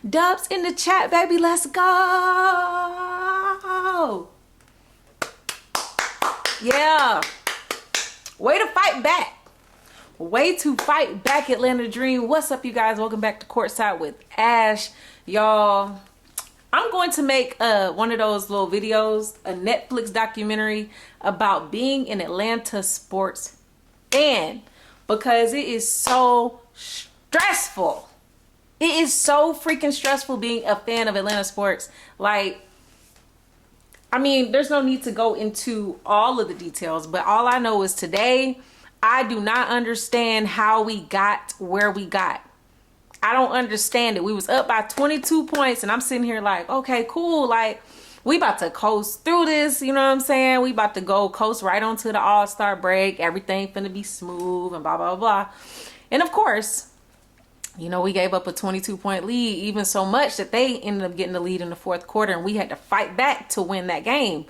Dubs in the chat, baby. Let's go. Yeah. Way to fight back. Way to fight back, Atlanta Dream. What's up, you guys? Welcome back to Courtside with Ash. Y'all, I'm going to make one of those little videos, a Netflix documentary about being an Atlanta sports fan, because it is so stressful. It is so freaking stressful being a fan of Atlanta sports. Like, I mean, there's no need to go into all of the details, but all I know is today, I do not understand how we got where we got. I don't understand it. We was up by 22 points and I'm sitting here like, okay, cool. Like, we about to coast through this. You know what I'm saying? We about to go coast right onto the All-Star break. Everything finna be smooth and blah, blah, blah. And of course, you know, we gave up a 22-point lead, even so much that they ended up getting the lead in the fourth quarter, and we had to fight back to win that game.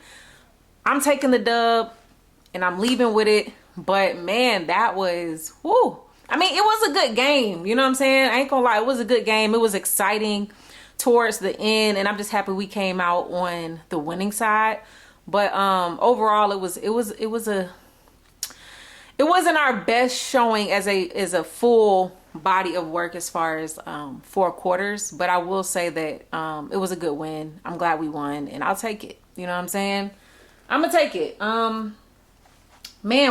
I'm taking the dub, and I'm leaving with it. But, man, that was, whoo. I mean, it was a good game. You know what I'm saying? I ain't gonna lie. It was a good game. It was exciting towards the end, and I'm just happy we came out on the winning side. But overall, it wasn't our best showing as a full body of work as far as 4 quarters, but I will say that it was a good win. I'm glad we won, and I'll take it. You know what I'm saying? I'm gonna take it. Man,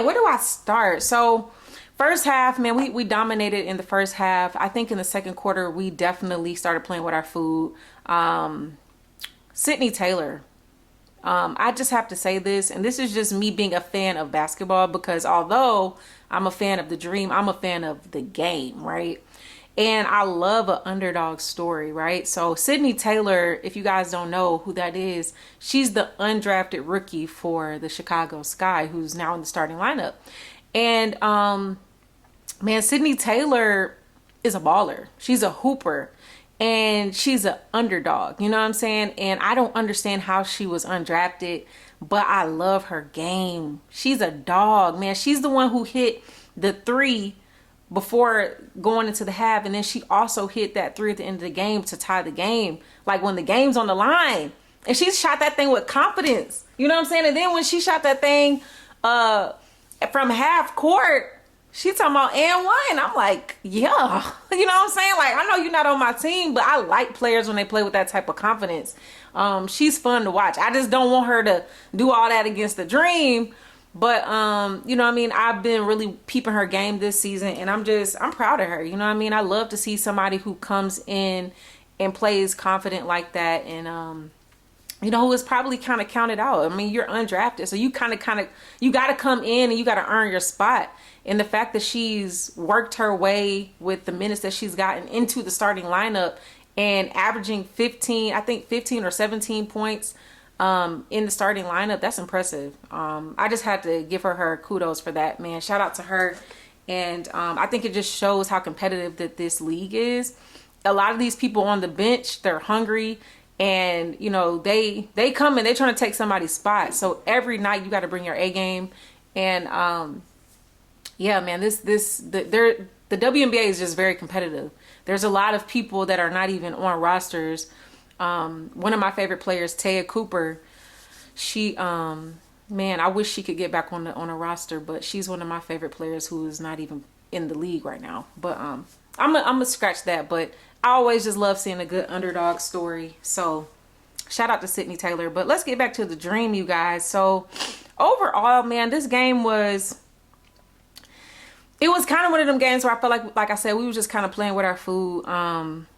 where do I start? So first half, man, we dominated in the first half. I think in the second quarter we definitely started playing with our food. Sydney Taylor, I just have to say this, and this is just me being a fan of basketball, because although I'm a fan of the dream, I'm a fan of the game, right? And I love an underdog story, right? So Sydney Taylor, if you guys don't know who that is, she's the undrafted rookie for the Chicago Sky, who's now in the starting lineup. And man, Sydney Taylor is a baller. She's a hooper. And she's an underdog, you know what I'm saying? And I don't understand how she was undrafted, but I love her game. She's a dog, man. She's the one who hit the 3 before going into the half, and then she also hit that 3 at the end of the game to tie the game, like when the game's on the line. And she shot that thing with confidence, you know what I'm saying? And then when she shot that thing from half court, she talking about and one. I'm like, yeah. You know what I'm saying? Like, I know you're not on my team, but I like players when they play with that type of confidence. She's fun to watch. I just don't want her to do all that against the dream. But, you know what I mean? I've been really peeping her game this season, and I'm proud of her. You know what I mean? I love to see somebody who comes in and plays confident like that. And, you know, who is probably kind of counted out. I mean, you're undrafted, so you you got to come in and you got to earn your spot. And the fact that she's worked her way with the minutes that she's gotten into the starting lineup and averaging 15 or 17 points in the starting lineup, that's impressive. I just had to give her kudos for that, man. Shout out to her. And I think it just shows how competitive that this league is. A lot of these people on the bench, they're hungry. And, you know, they come and they're trying to take somebody's spot. So every night you got to bring your A game. And, yeah, man, the WNBA is just very competitive. There's a lot of people that are not even on rosters. One of my favorite players, Taya Cooper, she, man, I wish she could get back on a roster, but she's one of my favorite players who is not even in the league right now. But, I'm gonna scratch that, but I always just love seeing a good underdog story. So shout out to Sydney Taylor. But let's get back to the dream, you guys. So overall, man, this game was kind of one of them games where I felt like I said, we were just kind of playing with our food.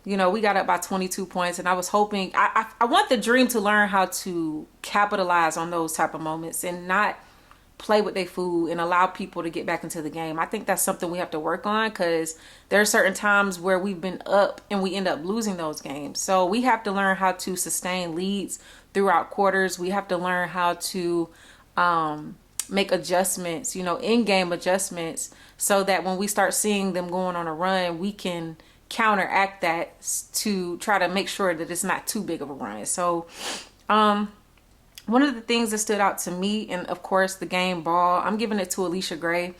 You know, we got up by 22 points, and I was hoping, I want the dream to learn how to capitalize on those type of moments and not play with their food and allow people to get back into the game. I think that's something we have to work on, because there are certain times where we've been up and we end up losing those games. So we have to learn how to sustain leads throughout quarters. We have to learn how to make adjustments, you know, in-game adjustments, so that when we start seeing them going on a run, we can counteract that to try to make sure that it's not too big of a run. So one of the things that stood out to me, and of course the game ball, I'm giving it to Allisha Gray.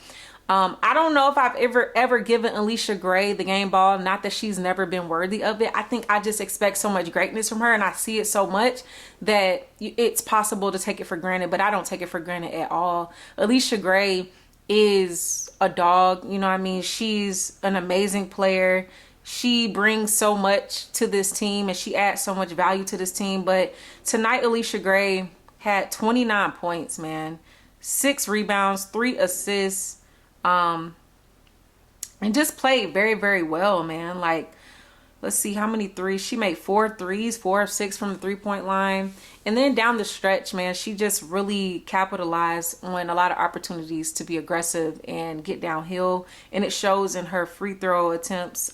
I don't know if I've ever given Allisha Gray the game ball. Not that she's never been worthy of it. I think I just expect so much greatness from her, and I see it so much that it's possible to take it for granted, but I don't take it for granted at all. Allisha Gray is a dog, you know what I mean? She's an amazing player. She brings so much to this team, and she adds so much value to this team. But tonight, Allisha Gray had 29 points, man. 6 rebounds, 3 assists. And just played very, very well, man. Like, let's see how many threes. She made 4 threes, 4 of 6 from the 3-point line. And then down the stretch, man, she just really capitalized on a lot of opportunities to be aggressive and get downhill. And it shows in her free throw attempts.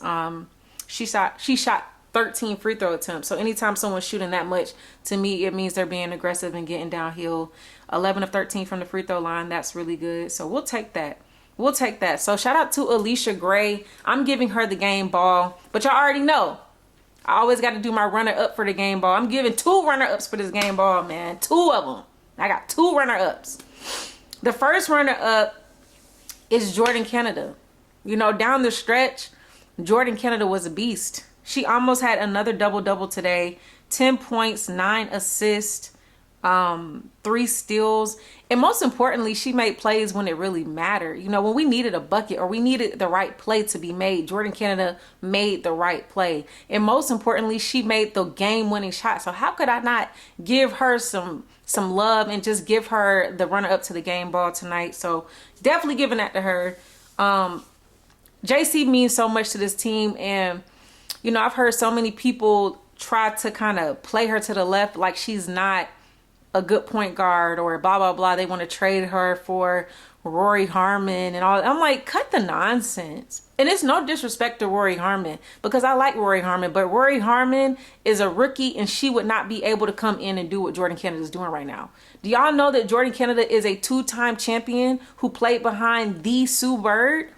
She shot 13 free throw attempts. So anytime someone's shooting that much, to me, it means they're being aggressive and getting downhill. 11 of 13 from the free throw line. That's really good. So we'll take that. We'll take that. So shout out to Allisha Gray. I'm giving her the game ball, but y'all already know I always got to do my runner up for the game ball. I'm giving 2 runner ups for this game ball, man. 2 of them. I got 2 runner ups. The first runner up is Jordin Canada. You know, down the stretch, Jordin Canada was a beast. She almost had another double-double today. 10 points, 9 assists, 3 steals, and most importantly, she made plays when it really mattered. You know, when we needed a bucket or we needed the right play to be made, Jordin Canada made the right play. And most importantly, she made the game-winning shot. So how could I not give her some love and just give her the runner up to the game ball tonight? So definitely giving that to her. JC means so much to this team, and you know, I've heard so many people try to kind of play her to the left like she's not a good point guard or blah, blah, blah. They want to trade her for Rory Harmon and all. I'm like, cut the nonsense. And it's no disrespect to Rory Harmon, because I like Rory Harmon, but Rory Harmon is a rookie and she would not be able to come in and do what Jordin Canada is doing right now. Do y'all know that Jordin Canada is a 2-time champion who played behind the Sue Bird?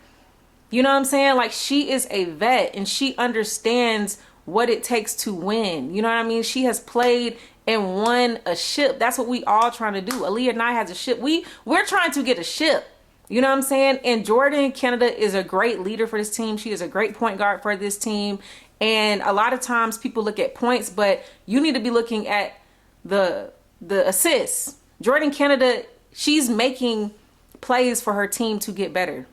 You know what I'm saying? Like, she is a vet and she understands what it takes to win. You know what I mean? She has played and won a ship. That's what we all trying to do. Aaliyah and I has a ship. We're trying to get a ship. You know what I'm saying? And Jordin Canada is a great leader for this team. She is a great point guard for this team. And a lot of times people look at points, but you need to be looking at the assists. Jordin Canada, she's making plays for her team to get better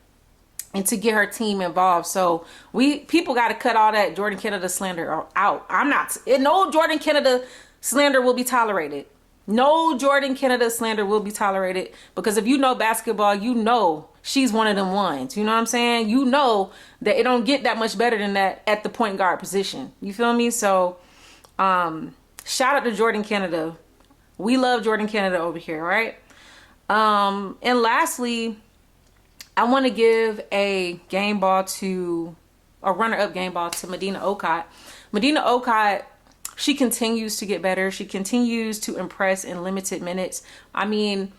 and to get her team involved. So people got to cut all that Jordin Canada slander out. No Jordin Canada slander will be tolerated. No Jordin Canada slander will be tolerated, because if you know basketball, you know she's one of them ones. You know what I'm saying? You know that it don't get that much better than that at the point guard position. You feel me? So shout out to Jordin Canada. We love Jordin Canada over here, right? And lastly, I want to give a runner-up game ball to Medina Okot. Medina Okot, she continues to get better. She continues to impress in limited minutes. I mean,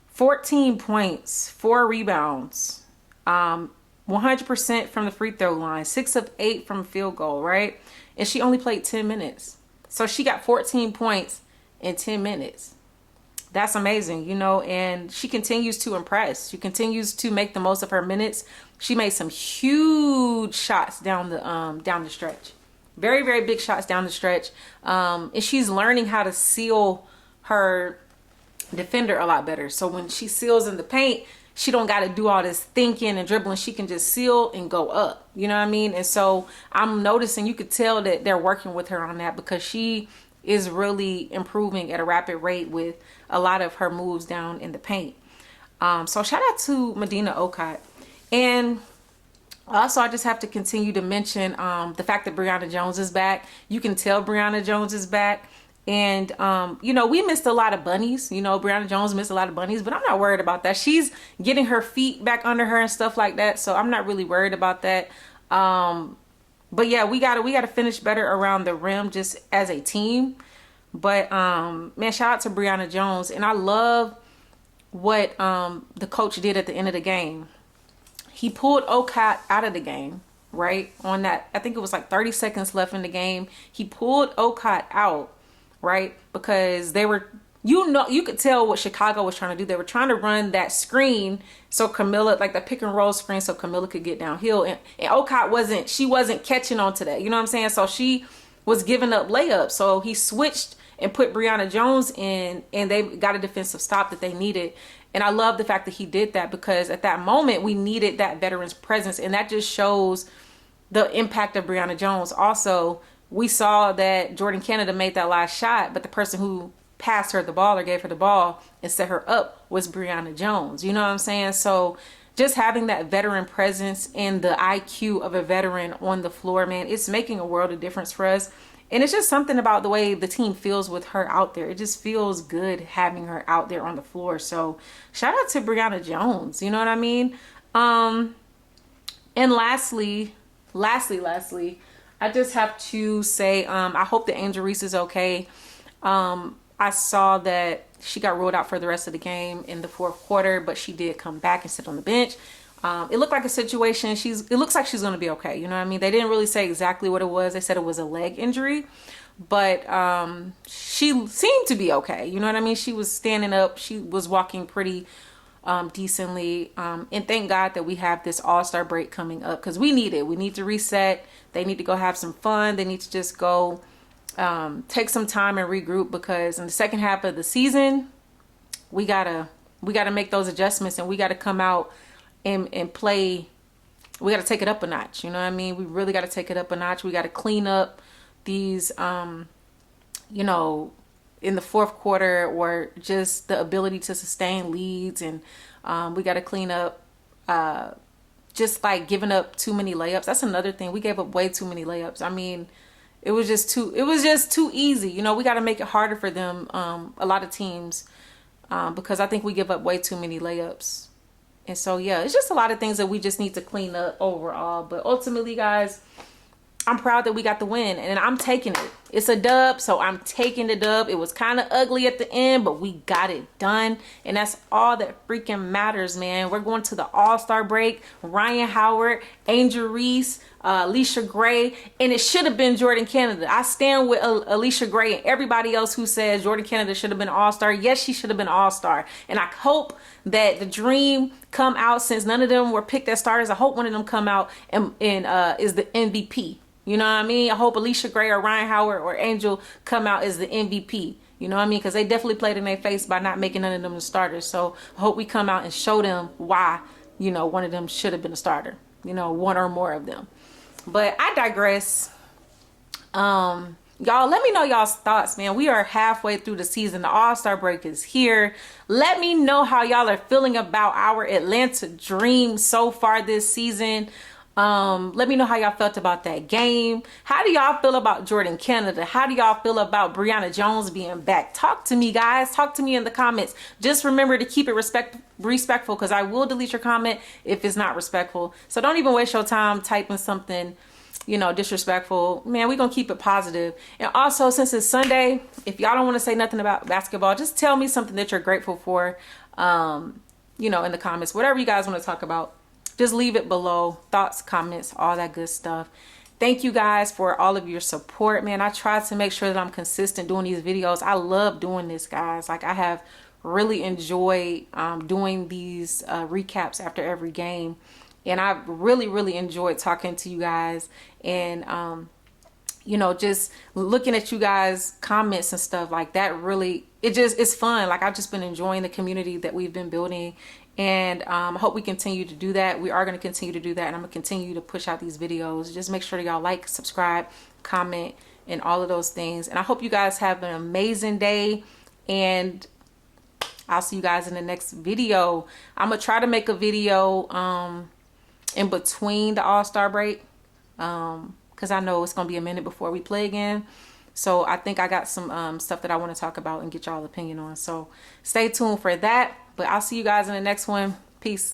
14 points, 4 rebounds, 100% from the free throw line, 6 of 8 from field goal, right? And she only played 10 minutes. So she got 14 points in 10 minutes. That's amazing, you know, and she continues to impress. She continues to make the most of her minutes. She made some huge shots down the stretch. Very, very big shots down the stretch. And she's learning how to seal her defender a lot better. So when she seals in the paint, she don't got to do all this thinking and dribbling. She can just seal and go up. You know what I mean? And so I'm noticing, you could tell that they're working with her on that, because she is really improving at a rapid rate with a lot of her moves down in the paint. So shout out to Medina Okot. And also, I just have to continue to mention the fact that Brianna Jones is back. You can tell Brianna Jones is back. And, you know, we missed a lot of bunnies. You know, Brianna Jones missed a lot of bunnies, but I'm not worried about that. She's getting her feet back under her and stuff like that. So I'm not really worried about that. But yeah, we gotta finish better around the rim just as a team. But man, shout out to Brianna Jones. And I love what the coach did at the end of the game. He pulled Okot out of the game, right? On that, I think it was like 30 seconds left in the game. He pulled Okot out, right? Because they were you know, you could tell what Chicago was trying to do. They were trying to run that screen so Camilla, like the pick and roll screen, so Camilla could get downhill. And Okot wasn't catching on to that. You know what I'm saying? So she was giving up layups. So he switched and put Brianna Jones in, and they got a defensive stop that they needed. And I love the fact that he did that, because at that moment we needed that veteran's presence, and that just shows the impact of Brianna Jones. Also, we saw that Jordin Canada made that last shot, but the person who passed her the ball or gave her the ball and set her up was Brianna Jones. You know what I'm saying? So just having that veteran presence and the IQ of a veteran on the floor, man, it's making a world of difference for us. And it's just something about the way the team feels with her out there. It just feels good having her out there on the floor. So shout out to Brianna Jones. You know what I mean? And lastly, I just have to say, I hope that Angel Reese is okay. I saw that she got ruled out for the rest of the game in the fourth quarter, but she did come back and sit on the bench. It looked like a situation. It looks like she's going to be okay. You know what I mean? They didn't really say exactly what it was. They said it was a leg injury, but she seemed to be okay. You know what I mean? She was standing up. She was walking pretty decently. And thank God that we have this All-Star break coming up, because we need it. We need to reset. They need to go have some fun. They need to just go take some time and regroup, because in the second half of the season, we gotta make those adjustments, and we gotta come out and play. We gotta take it up a notch. You know what I mean? We really gotta take it up a notch. We gotta clean up these, you know, in the fourth quarter, or just the ability to sustain leads, and we gotta clean up just like giving up too many layups. That's another thing. We gave up way too many layups. I mean, it was just too easy. You know, we got to make it harder for them, a lot of teams, because I think we give up way too many layups. And so, yeah, it's just a lot of things that we just need to clean up overall. But ultimately, guys, I'm proud that we got the win, and I'm taking it. It's a dub, so I'm taking the dub. It was kind of ugly at the end, but we got it done, and that's all that freaking matters, man. We're going to the All-Star break. Ryan Howard, Angel Reese, Allisha Gray, and it should have been Jordin Canada. I stand with Allisha Gray and everybody else who says Jordin Canada should have been All-Star. Yes, she should have been All-Star, and I hope that the dream come out, since none of them were picked as starters. I hope one of them come out and is the MVP. You know what I mean? I hope Allisha Gray or Ryan Howard or Angel come out as the MVP. You know what I mean? Because they definitely played in their face by not making none of them the starters. So I hope we come out and show them why, you know, one of them should have been a starter. You know, one or more of them. But I digress. Y'all, let me know y'all's thoughts, man. We are halfway through the season. The All-Star break is here. Let me know how y'all are feeling about our Atlanta Dream so far this season. Let me know how y'all felt about that game. How do y'all feel about Jordin Canada? How do y'all feel about Brianna Jones being back? Talk to me, guys. Talk to me in the comments. Just remember to keep it respectful, because I will delete your comment if it's not respectful. So don't even waste your time typing something, you know, disrespectful. Man, we're gonna keep it positive. And also, since it's Sunday, if y'all don't want to say nothing about basketball, just tell me something that you're grateful for, you know, in the comments. Whatever you guys want to talk about, just leave it below. Thoughts, comments, all that good stuff. Thank you guys for all of your support, man. I try to make sure that I'm consistent doing these videos. I love doing this, guys. Like, I have really enjoyed doing these recaps after every game. And I really enjoyed talking to you guys, and you know, just looking at you guys comments and stuff like that. Really, it's fun. Like, I've just been enjoying the community that we've been building, and I hope we continue to do that. We are going to continue to do that, and I'm going to continue to push out these videos. Just make sure y'all like, subscribe, comment, and all of those things. And I hope you guys have an amazing day, and I'll see you guys in the next video. I'm going to try to make a video in between the All-Star break, because I know it's going to be a minute before we play again. So I think I got some stuff that I want to talk about and get y'all opinion on. So stay tuned for that. But I'll see you guys in the next one. Peace.